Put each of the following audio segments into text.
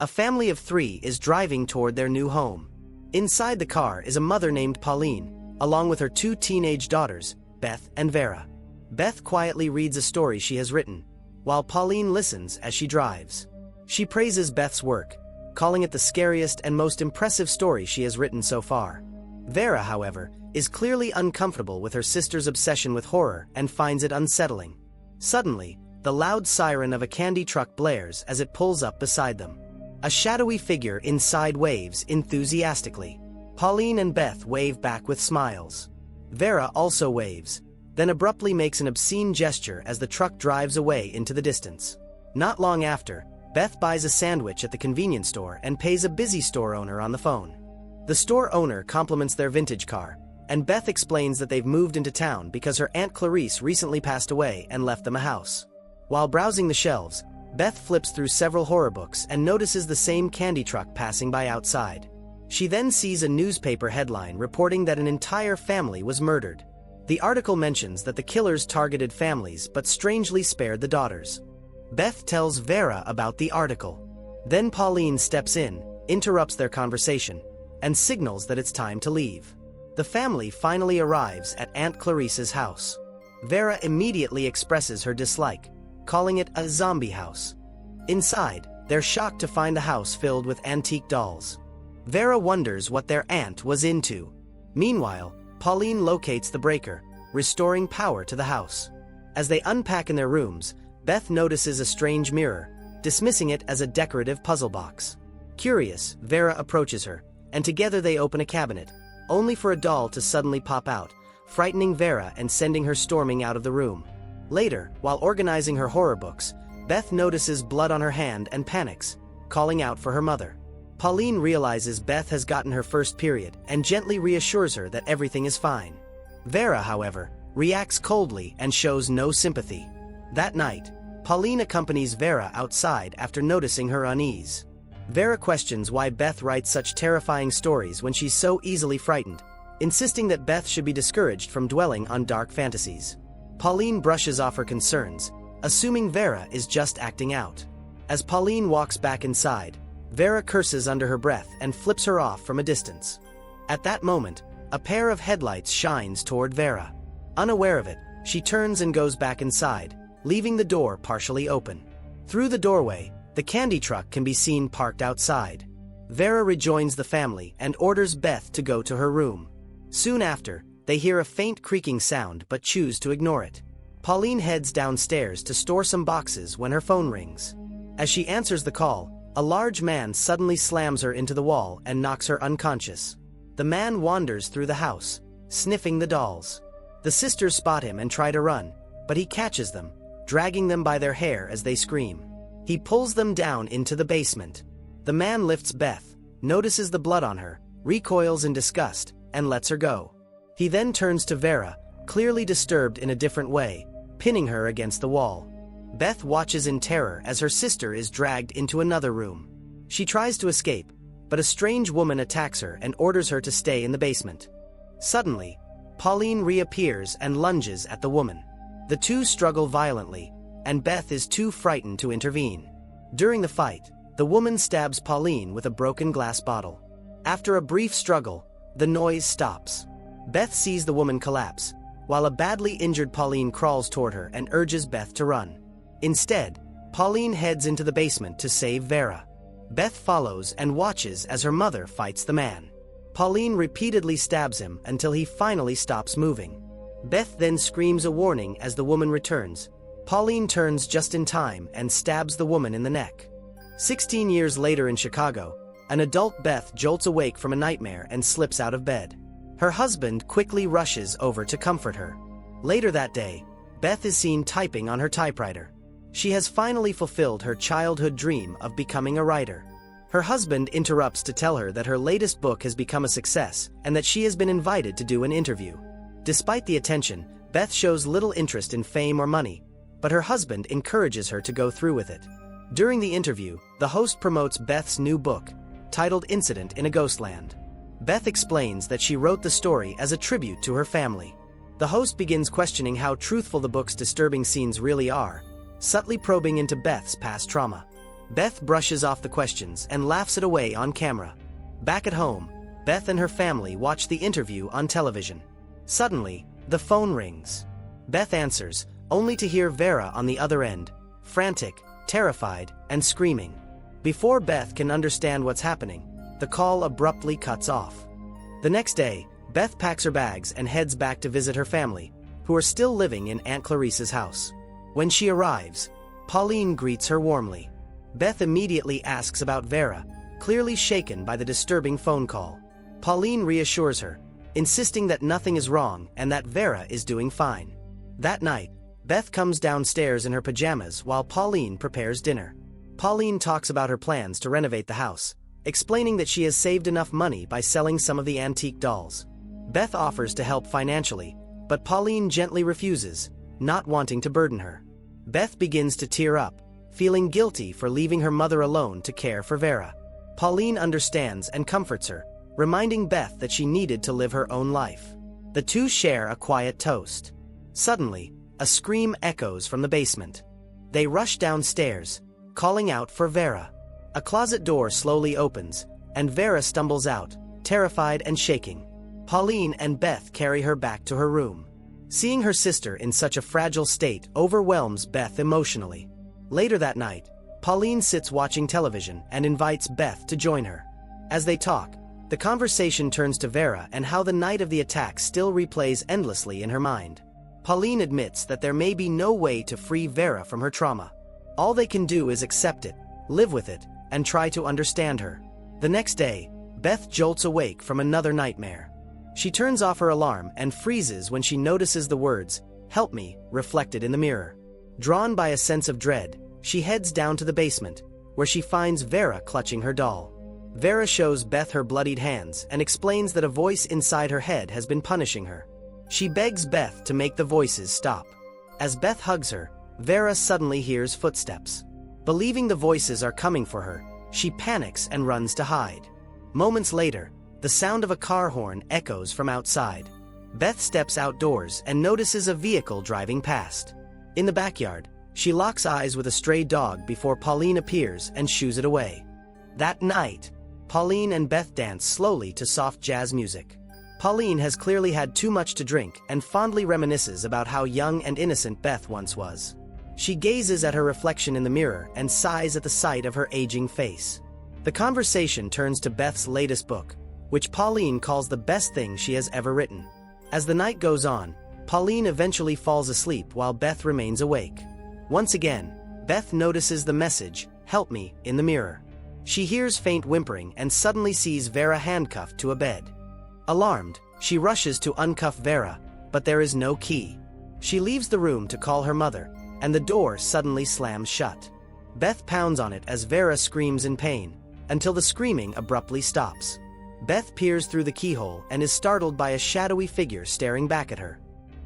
A family of 3 is driving toward their new home. Inside the car is a mother named Pauline, along with her 2 teenage daughters, Beth and Vera. Beth quietly reads a story she has written, while Pauline listens as she drives. She praises Beth's work, calling it the scariest and most impressive story she has written so far. Vera, however, is clearly uncomfortable with her sister's obsession with horror and finds it unsettling. Suddenly, the loud siren of a candy truck blares as it pulls up beside them. A shadowy figure inside waves enthusiastically. Pauline and Beth wave back with smiles. Vera also waves, then abruptly makes an obscene gesture as the truck drives away into the distance. Not long after, Beth buys a sandwich at the convenience store and pays a busy store owner on the phone. The store owner compliments their vintage car, and Beth explains that they've moved into town because her Aunt Clarice recently passed away and left them a house. While browsing the shelves, Beth flips through several horror books and notices the same candy truck passing by outside. She then sees a newspaper headline reporting that an entire family was murdered. The article mentions that the killers targeted families but strangely spared the daughters. Beth tells Vera about the article. Then Pauline steps in, interrupts their conversation, and signals that it's time to leave. The family finally arrives at Aunt Clarice's house. Vera immediately expresses her dislike, calling it a zombie house. Inside, they're shocked to find the house filled with antique dolls. Vera wonders what their aunt was into. Meanwhile, Pauline locates the breaker, restoring power to the house. As they unpack in their rooms, Beth notices a strange mirror, dismissing it as a decorative puzzle box. Curious, Vera approaches her, and together they open a cabinet, only for a doll to suddenly pop out, frightening Vera and sending her storming out of the room. Later, while organizing her horror books, Beth notices blood on her hand and panics, calling out for her mother. Pauline realizes Beth has gotten her first period and gently reassures her that everything is fine. Vera, however, reacts coldly and shows no sympathy. That night, Pauline accompanies Vera outside after noticing her unease. Vera questions why Beth writes such terrifying stories when she's so easily frightened, insisting that Beth should be discouraged from dwelling on dark fantasies. Pauline brushes off her concerns, assuming Vera is just acting out. As Pauline walks back inside, Vera curses under her breath and flips her off from a distance. At that moment, a pair of headlights shines toward Vera. Unaware of it, she turns and goes back inside, leaving the door partially open. Through the doorway, the candy truck can be seen parked outside. Vera rejoins the family and orders Beth to go to her room. Soon after, they hear a faint creaking sound but choose to ignore it. Pauline heads downstairs to store some boxes when her phone rings. As she answers the call, a large man suddenly slams her into the wall and knocks her unconscious. The man wanders through the house, sniffing the dolls. The sisters spot him and try to run, but he catches them, dragging them by their hair as they scream. He pulls them down into the basement. The man lifts Beth, notices the blood on her, recoils in disgust, and lets her go. He then turns to Vera, clearly disturbed in a different way, pinning her against the wall. Beth watches in terror as her sister is dragged into another room. She tries to escape, but a strange woman attacks her and orders her to stay in the basement. Suddenly, Pauline reappears and lunges at the woman. The two struggle violently, and Beth is too frightened to intervene. During the fight, the woman stabs Pauline with a broken glass bottle. After a brief struggle, the noise stops. Beth sees the woman collapse, while a badly injured Pauline crawls toward her and urges Beth to run. Instead, Pauline heads into the basement to save Vera. Beth follows and watches as her mother fights the man. Pauline repeatedly stabs him until he finally stops moving. Beth then screams a warning as the woman returns. Pauline turns just in time and stabs the woman in the neck. 16 years later in Chicago, an adult Beth jolts awake from a nightmare and slips out of bed. Her husband quickly rushes over to comfort her. Later that day, Beth is seen typing on her typewriter. She has finally fulfilled her childhood dream of becoming a writer. Her husband interrupts to tell her that her latest book has become a success and that she has been invited to do an interview. Despite the attention, Beth shows little interest in fame or money, but her husband encourages her to go through with it. During the interview, the host promotes Beth's new book, titled Incident in a Ghostland. Beth explains that she wrote the story as a tribute to her family. The host begins questioning how truthful the book's disturbing scenes really are, subtly probing into Beth's past trauma. Beth brushes off the questions and laughs it away on camera. Back at home, Beth and her family watch the interview on television. Suddenly, the phone rings. Beth answers, only to hear Vera on the other end, frantic, terrified, and screaming. Before Beth can understand what's happening, the call abruptly cuts off. The next day, Beth packs her bags and heads back to visit her family, who are still living in Aunt Clarice's house. When she arrives, Pauline greets her warmly. Beth immediately asks about Vera, clearly shaken by the disturbing phone call. Pauline reassures her, insisting that nothing is wrong and that Vera is doing fine. That night, Beth comes downstairs in her pajamas while Pauline prepares dinner. Pauline talks about her plans to renovate the house, explaining that she has saved enough money by selling some of the antique dolls. Beth offers to help financially, but Pauline gently refuses, not wanting to burden her. Beth begins to tear up, feeling guilty for leaving her mother alone to care for Vera. Pauline understands and comforts her, reminding Beth that she needed to live her own life. The two share a quiet toast. Suddenly, a scream echoes from the basement. They rush downstairs, calling out for Vera. A closet door slowly opens, and Vera stumbles out, terrified and shaking. Pauline and Beth carry her back to her room. Seeing her sister in such a fragile state overwhelms Beth emotionally. Later that night, Pauline sits watching television and invites Beth to join her. As they talk, the conversation turns to Vera and how the night of the attack still replays endlessly in her mind. Pauline admits that there may be no way to free Vera from her trauma. All they can do is accept it, live with it, and try to understand her. The next day, Beth jolts awake from another nightmare. She turns off her alarm and freezes when she notices the words, "Help me," reflected in the mirror. Drawn by a sense of dread, she heads down to the basement, where she finds Vera clutching her doll. Vera shows Beth her bloodied hands and explains that a voice inside her head has been punishing her. She begs Beth to make the voices stop. As Beth hugs her, Vera suddenly hears footsteps. Believing the voices are coming for her, she panics and runs to hide. Moments later, the sound of a car horn echoes from outside. Beth steps outdoors and notices a vehicle driving past. In the backyard, she locks eyes with a stray dog before Pauline appears and shoos it away. That night, Pauline and Beth dance slowly to soft jazz music. Pauline has clearly had too much to drink and fondly reminisces about how young and innocent Beth once was. She gazes at her reflection in the mirror and sighs at the sight of her aging face. The conversation turns to Beth's latest book, which Pauline calls the best thing she has ever written. As the night goes on, Pauline eventually falls asleep while Beth remains awake. Once again, Beth notices the message, "Help me," in the mirror. She hears faint whimpering and suddenly sees Vera handcuffed to a bed. Alarmed, she rushes to uncuff Vera, but there is no key. She leaves the room to call her mother, and the door suddenly slams shut. Beth pounds on it as Vera screams in pain, until the screaming abruptly stops. Beth peers through the keyhole and is startled by a shadowy figure staring back at her.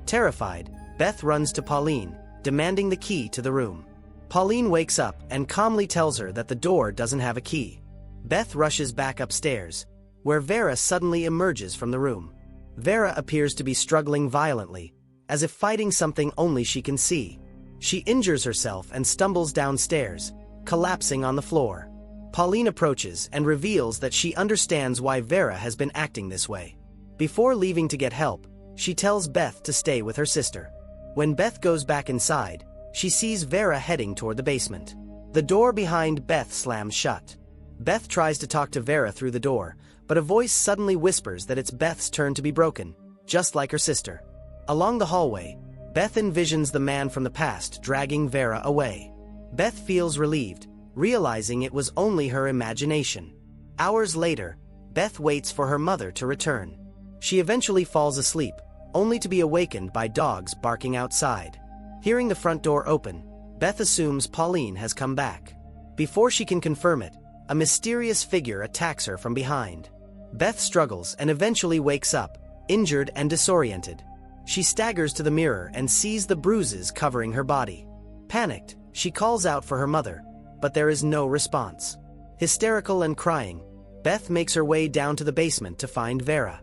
Terrified, Beth runs to Pauline, demanding the key to the room. Pauline wakes up and calmly tells her that the door doesn't have a key. Beth rushes back upstairs, where Vera suddenly emerges from the room. Vera appears to be struggling violently, as if fighting something only she can see. She injures herself and stumbles downstairs, collapsing on the floor. Pauline approaches and reveals that she understands why Vera has been acting this way. Before leaving to get help, she tells Beth to stay with her sister. When Beth goes back inside, she sees Vera heading toward the basement. The door behind Beth slams shut. Beth tries to talk to Vera through the door, but a voice suddenly whispers that it's Beth's turn to be broken, just like her sister. Along the hallway, Beth envisions the man from the past dragging Vera away. Beth feels relieved, realizing it was only her imagination. Hours later, Beth waits for her mother to return. She eventually falls asleep, only to be awakened by dogs barking outside. Hearing the front door open, Beth assumes Pauline has come back. Before she can confirm it, a mysterious figure attacks her from behind. Beth struggles and eventually wakes up, injured and disoriented. She staggers to the mirror and sees the bruises covering her body. Panicked, she calls out for her mother, but there is no response. Hysterical and crying, Beth makes her way down to the basement to find Vera.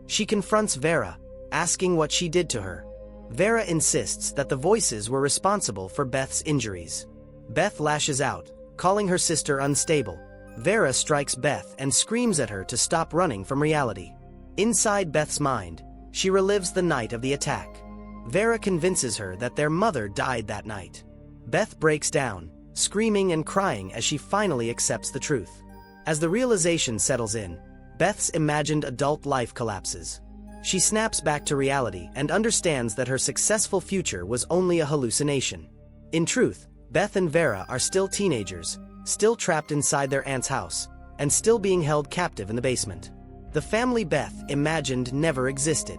She confronts Vera, asking what she did to her. Vera insists that the voices were responsible for Beth's injuries. Beth lashes out, calling her sister unstable. Vera strikes Beth and screams at her to stop running from reality. Inside Beth's mind, she relives the night of the attack. Vera convinces her that their mother died that night. Beth breaks down, screaming and crying as she finally accepts the truth. As the realization settles in, Beth's imagined adult life collapses. She snaps back to reality and understands that her successful future was only a hallucination. In truth, Beth and Vera are still teenagers, still trapped inside their aunt's house, and still being held captive in the basement. The family Beth imagined never existed.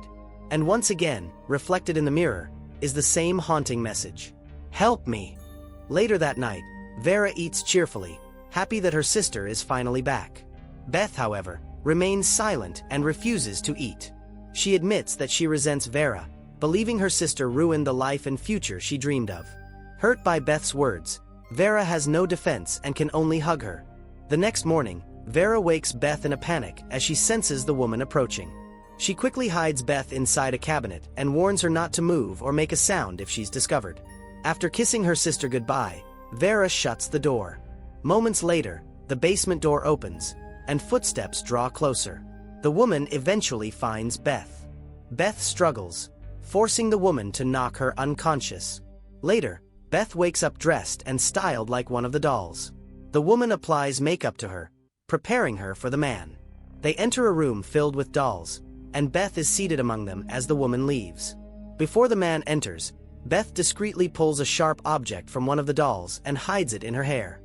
And once again, reflected in the mirror, is the same haunting message. Help me! Later that night, Vera eats cheerfully, happy that her sister is finally back. Beth, however, remains silent and refuses to eat. She admits that she resents Vera, believing her sister ruined the life and future she dreamed of. Hurt by Beth's words, Vera has no defense and can only hug her. The next morning, Vera wakes Beth in a panic as she senses the woman approaching. She quickly hides Beth inside a cabinet and warns her not to move or make a sound if she's discovered. After kissing her sister goodbye, Vera shuts the door. Moments later, the basement door opens, and footsteps draw closer. The woman eventually finds Beth. Beth struggles, forcing the woman to knock her unconscious. Later, Beth wakes up dressed and styled like one of the dolls. The woman applies makeup to her, preparing her for the man. They enter a room filled with dolls, and Beth is seated among them as the woman leaves. Before the man enters, Beth discreetly pulls a sharp object from one of the dolls and hides it in her hair.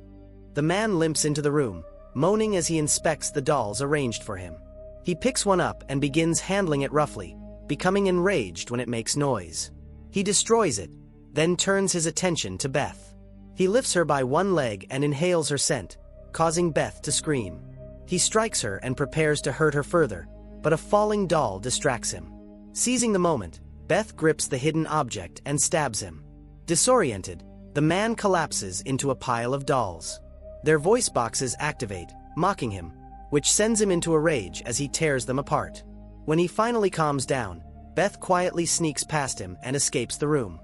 The man limps into the room, moaning as he inspects the dolls arranged for him. He picks one up and begins handling it roughly, becoming enraged when it makes noise. He destroys it, then turns his attention to Beth. He lifts her by one leg and inhales her scent, causing Beth to scream. He strikes her and prepares to hurt her further, but a falling doll distracts him. Seizing the moment, Beth grips the hidden object and stabs him. Disoriented, the man collapses into a pile of dolls. Their voice boxes activate, mocking him, which sends him into a rage as he tears them apart. When he finally calms down, Beth quietly sneaks past him and escapes the room.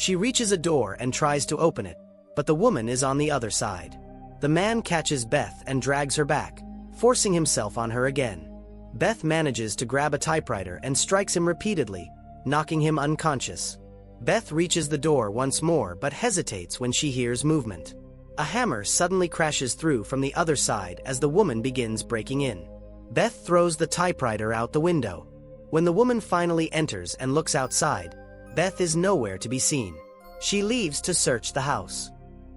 She reaches a door and tries to open it, but the woman is on the other side. The man catches Beth and drags her back, forcing himself on her again. Beth manages to grab a typewriter and strikes him repeatedly, knocking him unconscious. Beth reaches the door once more but hesitates when she hears movement. A hammer suddenly crashes through from the other side as the woman begins breaking in. Beth throws the typewriter out the window. When the woman finally enters and looks outside, Beth is nowhere to be seen. She leaves to search the house.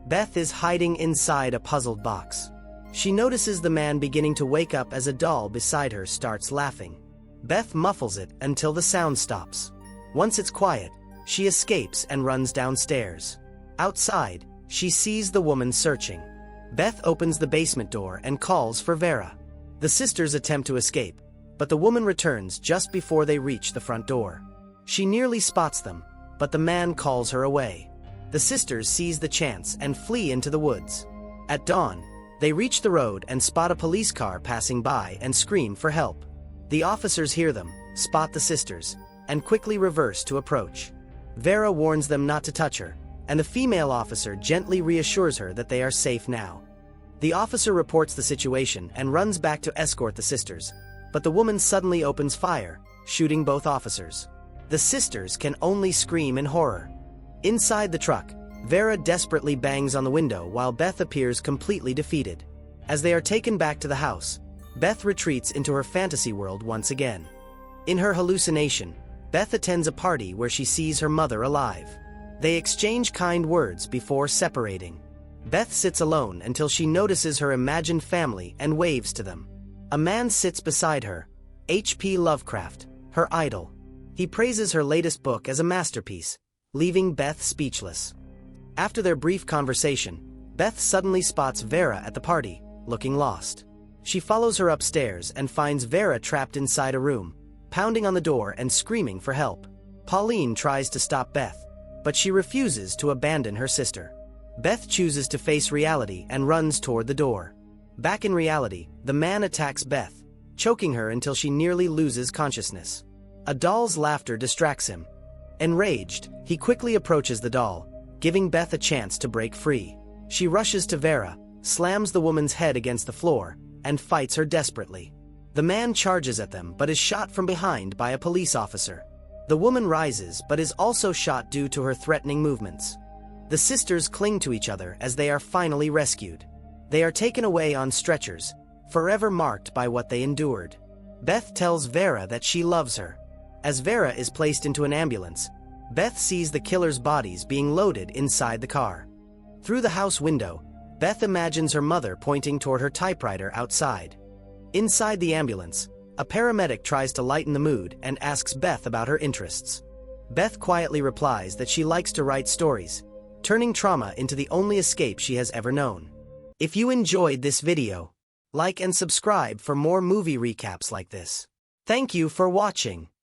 Beth is hiding inside a puzzled box. She notices the man beginning to wake up as a doll beside her starts laughing. Beth muffles it until the sound stops. Once it's quiet, she escapes and runs downstairs. Outside, she sees the woman searching. Beth opens the basement door and calls for Vera. The sisters attempt to escape, but the woman returns just before they reach the front door. She nearly spots them, but the man calls her away. The sisters seize the chance and flee into the woods. At dawn, they reach the road and spot a police car passing by and scream for help. The officers hear them, spot the sisters, and quickly reverse to approach. Vera warns them not to touch her, and the female officer gently reassures her that they are safe now. The officer reports the situation and runs back to escort the sisters, but the woman suddenly opens fire, shooting both officers. The sisters can only scream in horror. Inside the truck, Vera desperately bangs on the window while Beth appears completely defeated. As they are taken back to the house, Beth retreats into her fantasy world once again. In her hallucination, Beth attends a party where she sees her mother alive. They exchange kind words before separating. Beth sits alone until she notices her imagined family and waves to them. A man sits beside her, H.P. Lovecraft, her idol. He praises her latest book as a masterpiece, leaving Beth speechless. After their brief conversation, Beth suddenly spots Vera at the party, looking lost. She follows her upstairs and finds Vera trapped inside a room, pounding on the door and screaming for help. Pauline tries to stop Beth, but she refuses to abandon her sister. Beth chooses to face reality and runs toward the door. Back in reality, the man attacks Beth, choking her until she nearly loses consciousness. A doll's laughter distracts him. Enraged, he quickly approaches the doll, giving Beth a chance to break free. She rushes to Vera, slams the woman's head against the floor, and fights her desperately. The man charges at them but is shot from behind by a police officer. The woman rises but is also shot due to her threatening movements. The sisters cling to each other as they are finally rescued. They are taken away on stretchers, forever marked by what they endured. Beth tells Vera that she loves her. As Vera is placed into an ambulance, Beth sees the killer's bodies being loaded inside the car. Through the house window, Beth imagines her mother pointing toward her typewriter outside. Inside the ambulance, a paramedic tries to lighten the mood and asks Beth about her interests. Beth quietly replies that she likes to write stories, turning trauma into the only escape she has ever known. If you enjoyed this video, like and subscribe for more movie recaps like this. Thank you for watching.